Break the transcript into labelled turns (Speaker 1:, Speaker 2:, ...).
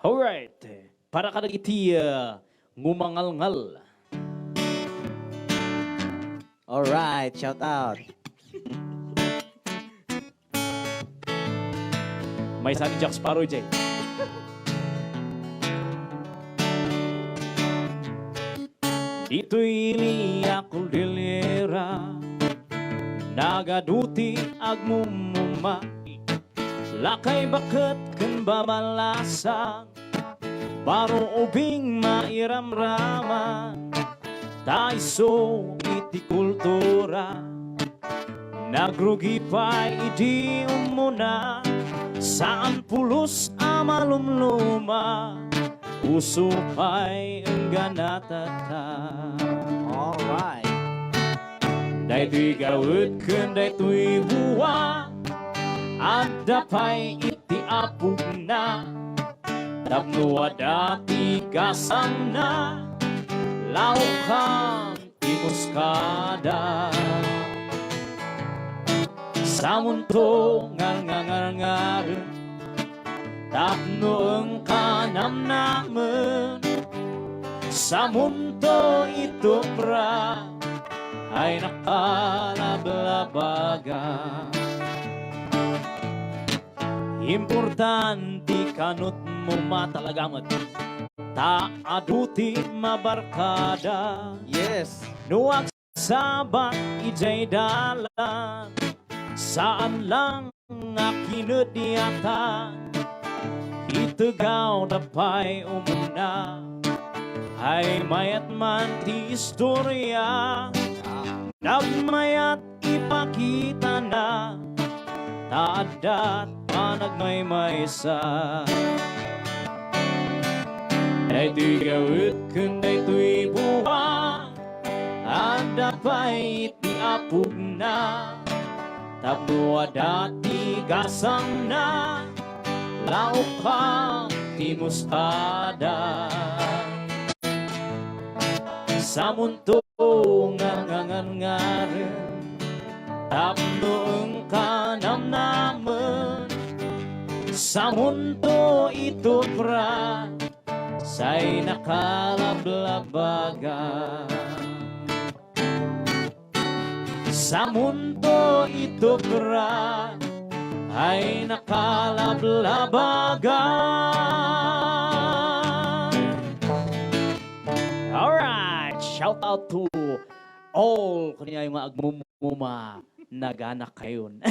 Speaker 1: Alright, para ka iti ngumangal-ngal.
Speaker 2: Alright, shout out.
Speaker 1: May isa ni Jack Sparrow, Jay. Dito'y liya kuldilera, nagaduti agmumuma, lakay bakit kan babalasang, baro ubing mairamrama, taiso iti kultura, nagrugi pa idi umuna, saan pulos amalumluma, puso pa'y engganatata.
Speaker 2: Alright.
Speaker 1: Daytoy gawid ken daytoy buwa, adda pa'y iti apog na, tapno adati gasam na, laukang timuskada. Sa mundo ngar-ngar-ngar, tapno ang kanam-naman, sa mundo ito pra ay nakalablabaga. Importante kanut mo matalagamat, taaduti mabarkada.
Speaker 2: Yes.
Speaker 1: Nuwag sabat ijay dalan, saan lang nakinudiyatan, itegaw dapay umuna, ay mayat man ti istorya, nagmayat ipakita na, taadat panagmaymaysa. Daytoy gawid ken daytoy buwa, adda pa'y iti apog na, tapno adati gasam na, laukang timuskada. Sa mundo ngangangarin, tapno ang kanam-naman, sa mundo ito pra say nakalablabaga. Sa mundo ito pra ay nakalablabaga. Alright, shout out to all kanya yung mga agmumuma naganak kayon.